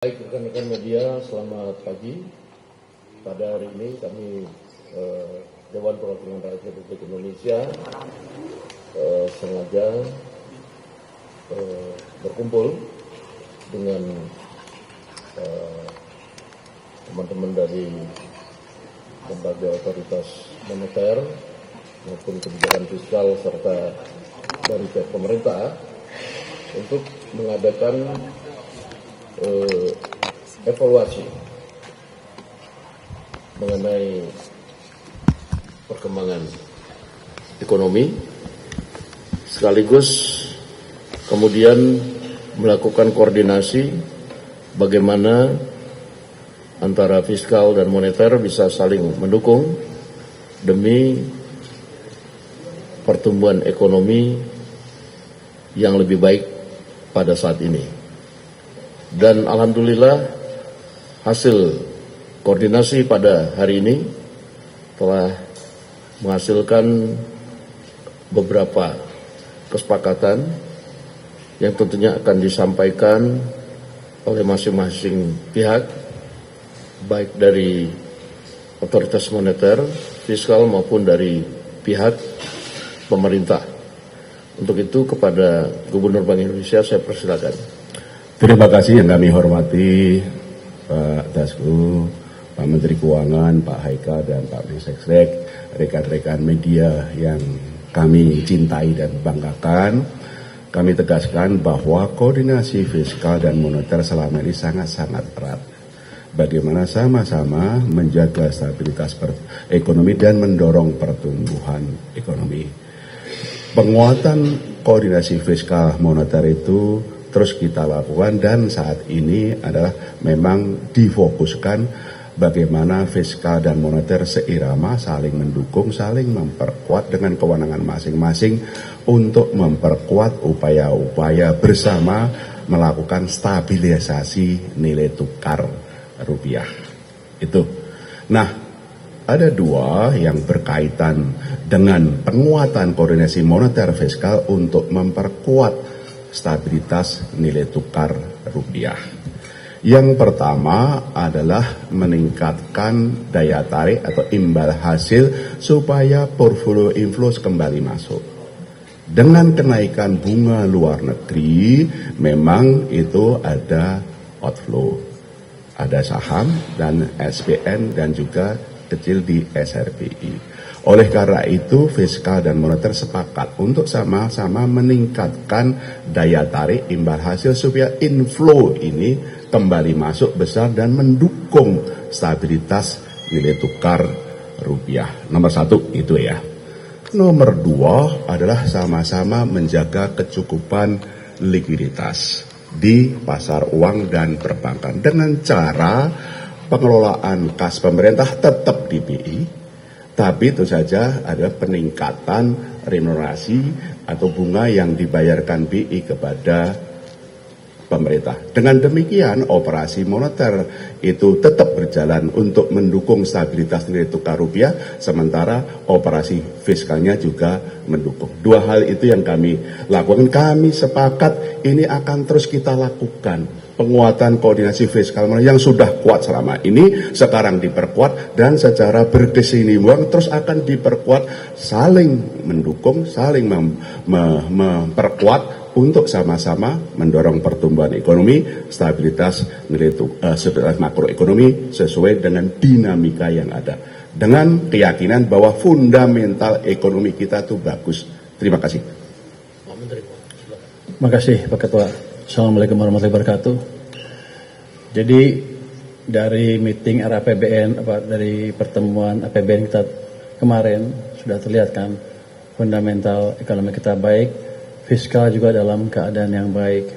Baik rekan-rekan media, selamat pagi. Pada hari ini kami Dewan Perwakilan Rakyat Republik Indonesia sengaja berkumpul dengan teman-teman dari lembaga otoritas moneter maupun kebijakan fiskal serta dari pihak pemerintah untuk mengadakan evaluasi mengenai perkembangan ekonomi, sekaligus kemudian melakukan koordinasi bagaimana antara fiskal dan moneter bisa saling mendukung demi pertumbuhan ekonomi yang lebih baik pada saat ini. Dan alhamdulillah hasil koordinasi pada hari ini telah menghasilkan beberapa kesepakatan yang tentunya akan disampaikan oleh masing-masing pihak, baik dari otoritas moneter, fiskal maupun dari pihak pemerintah. Untuk itu kepada Gubernur Bank Indonesia saya persilakan. Terima kasih yang kami hormati Pak Dasku, Pak Menteri Keuangan, Pak Haika dan Pak Mensesnek, rekan-rekan media yang kami cintai dan banggakan. Kami tegaskan bahwa koordinasi fiskal dan moneter selama ini sangat-sangat erat. Bagaimana sama-sama menjaga stabilitas ekonomi dan mendorong pertumbuhan ekonomi. Penguatan koordinasi fiskal moneter itu terus kita lakukan, dan saat ini adalah memang difokuskan bagaimana fiskal dan moneter seirama, saling mendukung, saling memperkuat dengan kewenangan masing-masing untuk memperkuat upaya-upaya bersama melakukan stabilisasi nilai tukar rupiah. Itu. Nah, ada dua yang berkaitan dengan penguatan koordinasi moneter fiskal untuk memperkuat stabilitas nilai tukar rupiah. Yang pertama adalah meningkatkan daya tarik atau imbal hasil supaya portfolio inflows kembali masuk. Dengan kenaikan bunga luar negeri, memang itu ada outflow. Ada saham dan SPN dan juga kecil di SRPI. Oleh karena itu, fiskal dan moneter sepakat untuk sama-sama meningkatkan daya tarik imbal hasil supaya inflow ini kembali masuk besar dan mendukung stabilitas nilai tukar rupiah. Nomor satu itu ya. Nomor dua adalah sama-sama menjaga kecukupan likuiditas di pasar uang dan perbankan dengan cara pengelolaan kas pemerintah tetap di BI, tapi itu saja ada peningkatan remunerasi atau bunga yang dibayarkan BI kepada pemerintah. Dengan demikian, operasi moneter itu tetap berjalan untuk mendukung stabilitas nilai tukar rupiah, sementara operasi fiskalnya juga mendukung. Dua hal itu yang kami lakukan. Kami sepakat ini akan terus kita lakukan. Penguatan koordinasi fiskal yang sudah kuat selama ini sekarang diperkuat, dan secara berkesinambungan terus akan diperkuat, saling mendukung, saling memperkuat untuk sama-sama mendorong pertumbuhan ekonomi, stabilitas nilai stabilitas makroekonomi sesuai dengan dinamika yang ada, dengan keyakinan bahwa fundamental ekonomi kita itu bagus. Terima kasih. Terima kasih Pak Ketua. Assalamualaikum warahmatullahi wabarakatuh. Jadi dari meeting RAPBN, dari pertemuan APBN kita kemarin sudah terlihat kan fundamental ekonomi kita baik, fiskal juga dalam keadaan yang baik,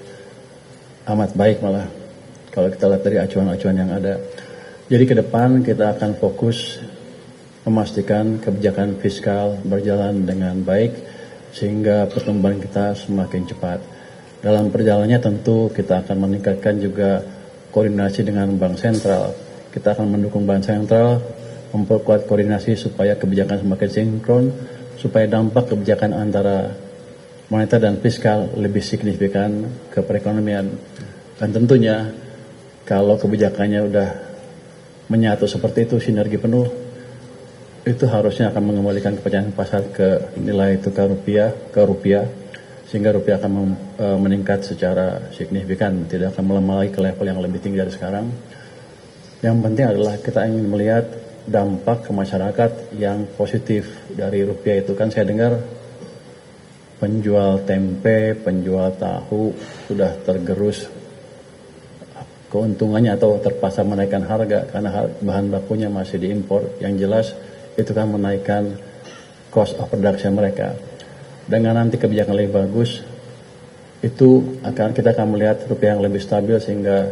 amat baik malah kalau kita lihat dari acuan-acuan yang ada. Jadi ke depan kita akan fokus memastikan kebijakan fiskal berjalan dengan baik sehingga pertumbuhan kita semakin cepat. Dalam perjalanannya tentu kita akan meningkatkan juga koordinasi dengan Bank Sentral. Kita akan mendukung Bank Sentral, memperkuat koordinasi supaya kebijakan semakin sinkron, supaya dampak kebijakan antara moneter dan fiskal lebih signifikan ke perekonomian. Dan tentunya kalau kebijakannya udah menyatu seperti itu, sinergi penuh, itu harusnya akan mengembalikan kepercayaan pasar ke nilai tukar rupiah, sehingga rupiah akan meningkat secara signifikan, tidak akan melemah lagi ke level yang lebih tinggi dari sekarang. Yang penting adalah kita ingin melihat dampak ke masyarakat yang positif dari rupiah itu. Kan saya dengar penjual tempe, penjual tahu sudah tergerus keuntungannya atau terpaksa menaikkan harga karena bahan bakunya masih diimpor. Yang jelas itu kan menaikkan cost of production mereka. Dengan nanti kebijakan lebih bagus, itu kita akan melihat rupiah yang lebih stabil, sehingga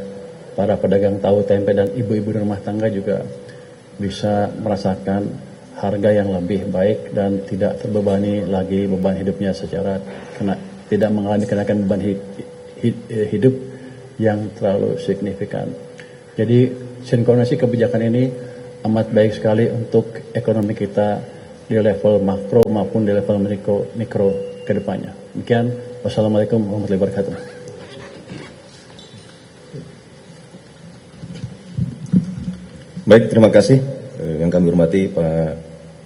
para pedagang tahu, tempe, dan ibu-ibu rumah tangga juga bisa merasakan harga yang lebih baik dan tidak terbebani lagi beban hidupnya secara tidak mengalami kenaikan beban hidup yang terlalu signifikan. Jadi sinkronisasi kebijakan ini amat baik sekali untuk ekonomi kita di level makro maupun di level mikro ke depannya. Demikian, wassalamualaikum warahmatullahi wabarakatuh. Baik, terima kasih yang kami hormati Pak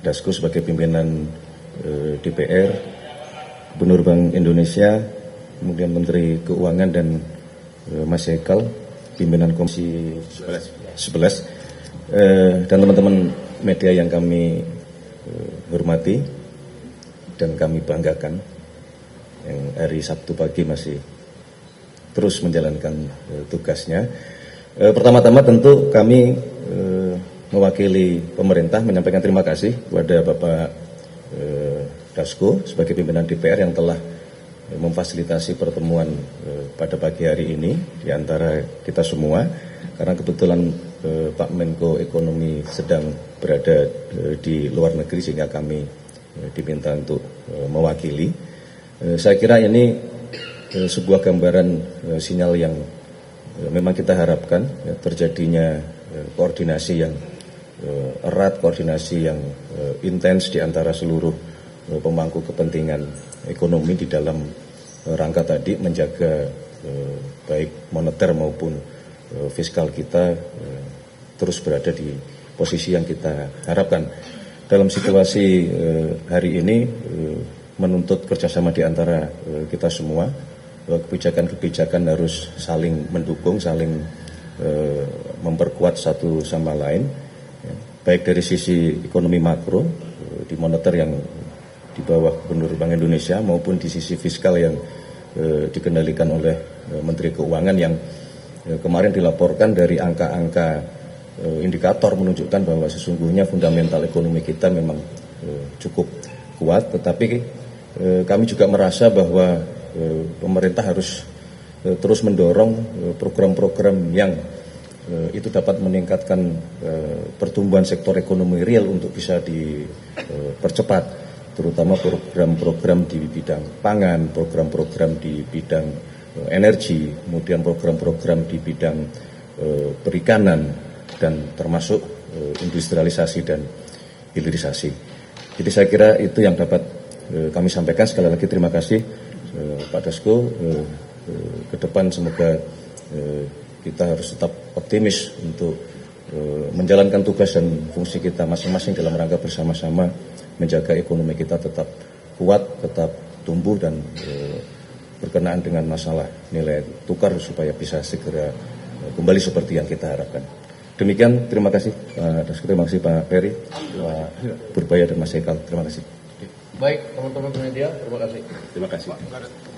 Dasko sebagai pimpinan DPR, Gubernur Bank Indonesia, kemudian Menteri Keuangan, dan Mas Haikal, pimpinan Komisi 11, dan teman-teman media yang kami hormati dan kami banggakan, yang hari Sabtu pagi masih terus menjalankan tugasnya. Pertama-tama tentu kami mewakili pemerintah menyampaikan terima kasih kepada Bapak Dasko sebagai pimpinan DPR yang telah memfasilitasi pertemuan pada pagi hari ini di antara kita semua, karena kebetulan Pak Menko Ekonomi sedang berada di luar negeri sehingga kami diminta untuk mewakili. Saya kira ini sebuah gambaran sinyal yang memang kita harapkan, ya, terjadinya koordinasi yang erat, koordinasi yang intens di antara seluruh pemangku kepentingan ekonomi di dalam rangka tadi menjaga baik moneter maupun fiskal kita terus berada di posisi yang kita harapkan. Dalam situasi hari ini menuntut kerjasama di antara kita semua, kebijakan-kebijakan harus saling mendukung, saling memperkuat satu sama lain, baik dari sisi ekonomi makro di moneter yang di bawah Gubernur Bank Indonesia maupun di sisi fiskal yang dikendalikan oleh Menteri Keuangan, yang kemarin dilaporkan dari angka-angka indikator menunjukkan bahwa sesungguhnya fundamental ekonomi kita memang cukup kuat, tetapi kami juga merasa bahwa pemerintah harus terus mendorong program-program yang itu dapat meningkatkan pertumbuhan sektor ekonomi real untuk bisa dipercepat, terutama program-program di bidang pangan, program-program di bidang energi, kemudian program-program di bidang perikanan, dan termasuk industrialisasi dan hilirisasi. Jadi saya kira itu yang dapat kami sampaikan. Sekali lagi terima kasih Pak Dasko. Ke depan semoga kita harus tetap optimis untuk menjalankan tugas dan fungsi kita masing-masing dalam rangka bersama-sama menjaga ekonomi kita tetap kuat, tetap tumbuh, dan berkenaan dengan masalah nilai tukar supaya bisa segera kembali seperti yang kita harapkan. Demikian, terima kasih Pak Dasko, terima kasih Pak Ferry, Pak Purbaya, dan Mas Haikal. Terima kasih. Baik, teman-teman media, terima kasih. Terima kasih.